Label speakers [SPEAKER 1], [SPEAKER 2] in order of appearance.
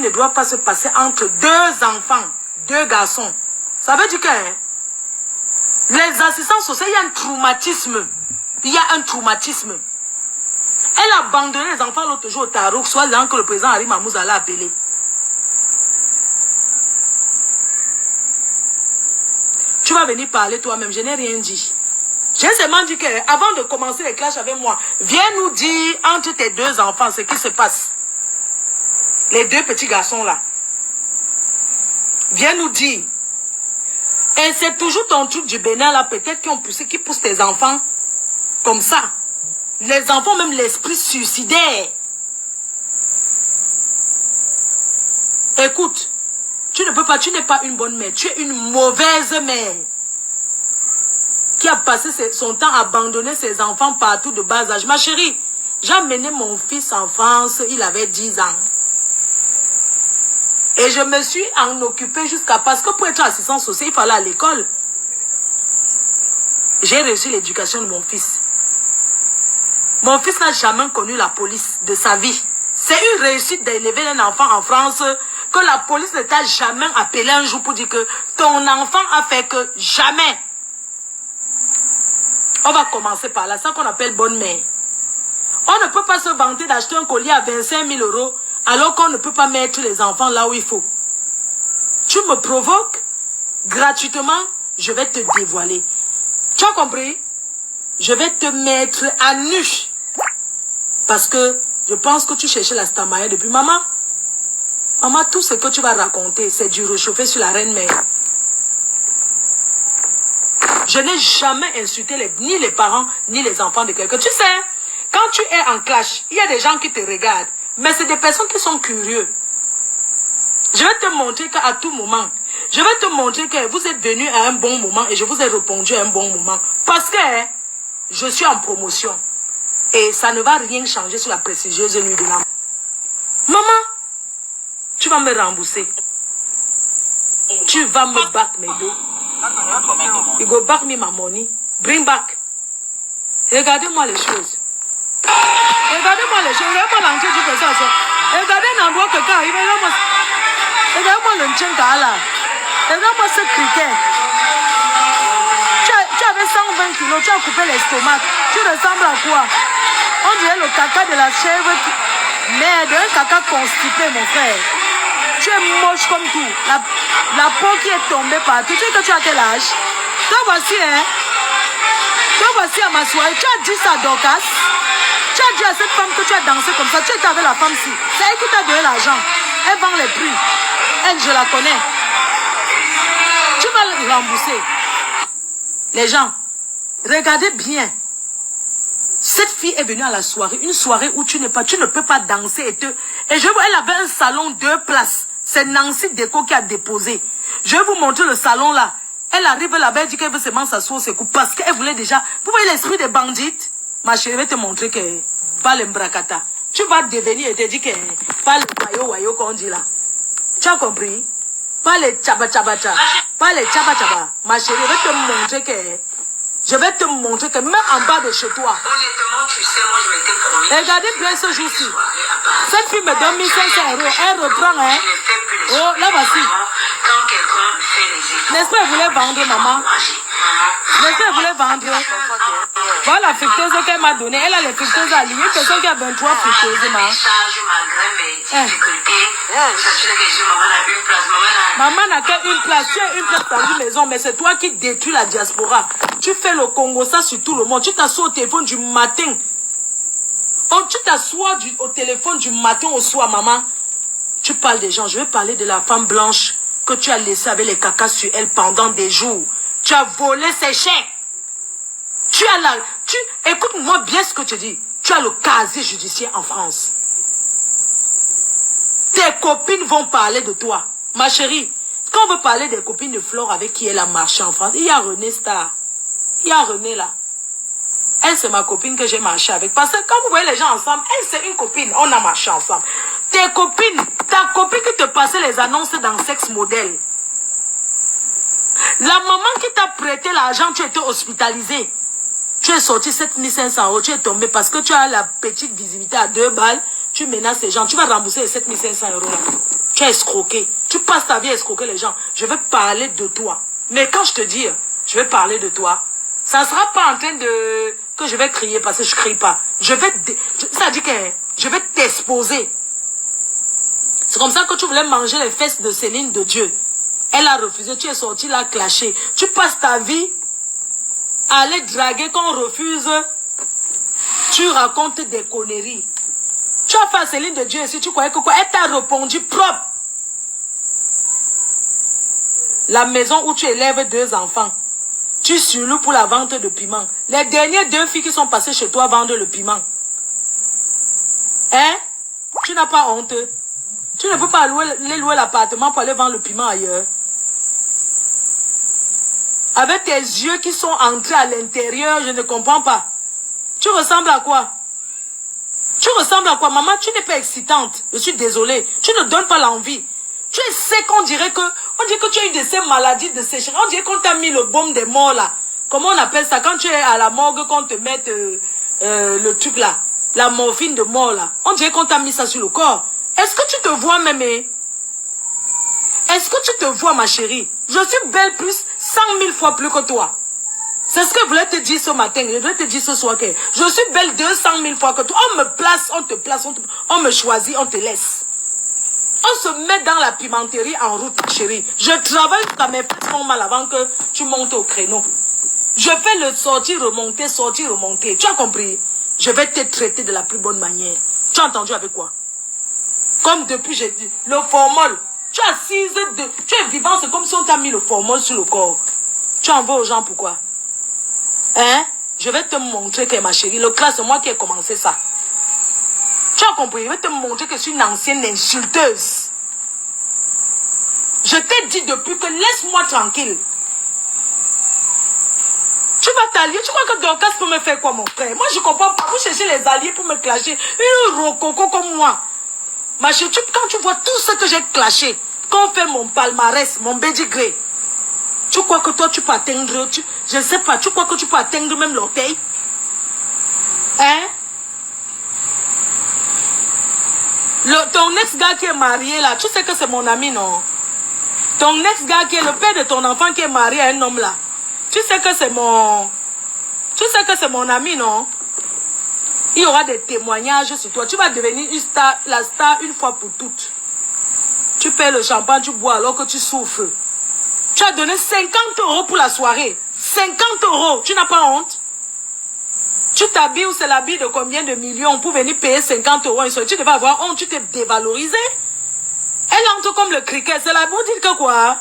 [SPEAKER 1] ne doit pas se passer entre deux enfants, deux garçons. Ça veut dire que les assistants sociaux, il y a un traumatisme. Il y a un traumatisme. Elle a abandonné les enfants l'autre jour au Tarouk, soit disant que le président Harry Mahmoud allait appeler. Tu vas venir parler toi-même, je n'ai rien dit. J'ai seulement dit qu'avant de commencer les clashs avec moi, viens nous dire entre tes deux enfants ce qui se passe. Les deux petits garçons là. Viens nous dire. Et c'est toujours ton truc du Bénin là, peut-être qui pousse tes enfants comme ça. Les enfants, même l'esprit suicidaire. Écoute, tu ne peux pas, tu n'es pas une bonne mère, tu es une mauvaise mère. Qui a passé son temps à abandonner ses enfants partout de bas âge. Ma chérie, j'ai amené mon fils en France, il avait 10 ans. Et je me suis en occupée jusqu'à... Parce que pour être assistant social, il fallait à l'école. J'ai reçu l'éducation de mon fils. Mon fils n'a jamais connu la police de sa vie. C'est une réussite d'élever un enfant en France que la police ne t'a jamais appelé un jour pour dire que ton enfant a fait que jamais. On va commencer par là, ça qu'on appelle bonne mère. On ne peut pas se vanter d'acheter un collier à 25 000 € alors qu'on ne peut pas mettre les enfants là où il faut. Tu me provoques, gratuitement, je vais te dévoiler. Tu as compris? Je vais te mettre à nu. Parce que je pense que tu cherchais la stamaya depuis maman. Maman, tout ce que tu vas raconter, c'est du réchauffé sur la reine mère. Je n'ai jamais insulté ni les parents, ni les enfants de quelqu'un. Tu sais, quand tu es en clash, il y a des gens qui te regardent. Mais c'est des personnes qui sont curieux. Je vais te montrer qu'à tout moment, je vais te montrer que vous êtes venus à un bon moment et je vous ai répondu à un bon moment. Parce que je suis en promotion. Et ça ne va rien changer sur la prestigieuse nuit de l'âme. Maman, tu vas me rembourser. Tu vas me battre mes dos. You go back me my money. Bring back. Regardez-moi les choses. Regardez-moi les choses. Regardez-moi l'entrée du président. Regardez l'endroit que quand il regardez-moi le tchenka là. Regardez-moi ce criquet. Tu avais 120 kilos, tu as coupé l'estomac. Tu ressembles à quoi? On dirait le caca de la chèvre. Merde, un caca constipé, mon frère. Tu es moche comme tout. La peau qui est tombée partout. Tu sais que tu as quel âge? Toi voici, hein? Toi voici à ma soirée. Tu as dit ça, Dorcas. Tu as dit à cette femme que tu as dansé comme ça. Tu étais avec la femme-ci. C'est elle qui t'a donné l'argent. Elle vend les prix. Elle, je la connais. Tu vas le rembourser. Les gens, regardez bien. Cette fille est venue à la soirée. Une soirée où tu ne peux pas danser. Et je vois, elle avait un salon 2 places. C'est Nancy Déco qui a déposé. Je vais vous montrer le salon là. Elle arrive là-bas, elle dit qu'elle veut seulement s'asseoir, c'est coup. Parce qu'elle voulait déjà... Vous voyez l'esprit des bandites? Ma chérie, je vais te montrer que... Pas le mbrakata. Tu vas devenir et te dire que... Pas le wayo qu'on dit là. Tu as compris? Pas les tchaba-tchaba-tcha. Pas les tchaba-tchaba. Ma chérie, je vais te montrer que... Je vais te montrer que même en bas de chez toi.
[SPEAKER 2] Honnêtement, tu sais, moi je m'étais promis.
[SPEAKER 1] Regardez bien ce jour-ci. Cette fille me donne 1500 €. Elle reprend, hein. Oh, là voici.
[SPEAKER 2] Quand quelqu'un fait les efforts.
[SPEAKER 1] N'est-ce pas, elle voulait vendre, maman? N'est-ce pas, elle voulait vendre? Voilà la fructose qu'elle m'a donnée. Elle a les fructoses alignées. Une personne qui a 23 fructoses, maman. Maman n'a qu'une place. Tu as une place dans une maison, mais c'est toi qui détruis la diaspora. Tu fais le Congo, ça sur tout le monde. Tu t'assois au téléphone du matin. Oh, tu t'assois au téléphone du matin au soir, maman. Tu parles des gens. Je vais parler de la femme blanche que tu as laissée avec les cacas sur elle pendant des jours. Tu as volé ses chèques. Tu as la... Écoute-moi bien ce que tu dis. Tu as le casier judiciaire en France. Tes copines vont parler de toi. Ma chérie, quand on veut parler des copines de Flore avec qui elle a marché en France, il y a René Star. Il y a René là. Elle, c'est ma copine que j'ai marché avec. Parce que quand vous voyez les gens ensemble, elle, c'est une copine. On a marché ensemble. Tes copines, ta copine qui te passait les annonces dans Sex Model. La maman qui t'a prêté l'argent, tu étais hospitalisé. Tu es sorti 7500 €, tu es tombé parce que tu as la petite visibilité à 2 balles. Tu menaces ces gens, tu vas rembourser les 7500 € là. Tu as escroqué. Tu passes ta vie à escroquer les gens. Je vais parler de toi. Mais quand je te dis, je vais parler de toi, ça ne sera pas en train de... que je vais crier parce que je ne crie pas. Ça dit que je vais t'exposer. C'est comme ça que tu voulais manger les fesses de Céline de Dieu. Elle a refusé. Tu es sorti là, clashé. Tu passes ta vie à aller draguer quand on refuse. Tu racontes des conneries. Tu as fait Céline de Dieu ici, tu croyais que quoi? Elle t'a répondu propre. La maison où tu élèves 2 enfants. Tu surloues pour la vente de piment. Les dernières 2 filles qui sont passées chez toi vendent le piment. Hein? Tu n'as pas honte. Tu ne peux pas louer l'appartement pour aller vendre le piment ailleurs. Avec tes yeux qui sont entrés à l'intérieur, je ne comprends pas. Tu ressembles à quoi? Tu ressembles à quoi? Maman, tu n'es pas excitante. Je suis désolée. Tu ne donnes pas l'envie. Tu es sec, on dirait que tu as une de ces maladies de sécheresse. On dirait qu'on t'a mis le baume des morts là. Comment on appelle ça? Quand tu es à la morgue, qu'on te mette le truc là. La morphine de mort là. On dirait qu'on t'a mis ça sur le corps. Est-ce que tu te vois même? Est-ce que tu te vois, ma chérie? Je suis belle plus 100 000 fois plus que toi. C'est ce que je voulais te dire ce matin. Je voulais te dire ce soir que je suis belle 200 000 fois que toi. On me place, on te place, on me choisit, on te laisse. On se met dans la pimenterie en route, chérie. Je travaille jusqu'à mes fesses font mal avant que tu montes au créneau. Je fais le sortir, remonter, sortir, remonter. Tu as compris? Je vais te traiter de la plus bonne manière. Tu as entendu avec quoi? Comme depuis, j'ai dit, le formol. Tu es assise, tu es vivant, c'est comme si on t'a mis le formol sur le corps. Tu en veux aux gens pourquoi? Hein? Je vais te montrer que ma chérie, le classe, c'est moi qui ai commencé ça. Tu as compris? Je vais te montrer que je suis une ancienne insulteuse. Je t'ai dit depuis que laisse-moi tranquille. Tu vas t'allier. Tu crois que Dorcas peut me faire quoi, mon frère? Moi, je comprends pas. Vous cherchez les alliés pour me clasher. Une rococo comme moi. Ma chérie, quand tu vois tout ce que j'ai clashé, quand on fait mon palmarès, mon pedigree, tu crois que toi, tu peux atteindre, je ne sais pas, tu crois que tu peux atteindre même l'orteil? Hein? Ton ex-gars qui est marié là, tu sais que c'est mon ami, non? Ton ex-gars qui est le père de ton enfant qui est marié à un homme là, tu sais que c'est mon... Tu sais que c'est mon ami, non? Il y aura des témoignages sur toi. Tu vas devenir une star, la star une fois pour toutes. Tu paies le champagne, tu bois alors que tu souffres. Tu as donné 50 € pour la soirée. 50 €. Tu n'as pas honte? Tu t'habilles ou c'est l'habit de combien de millions pour venir payer 50 € une soirée? Tu devais avoir honte, tu t'es dévalorisé. Elle entre comme le cricket. C'est la boue dire que quoi?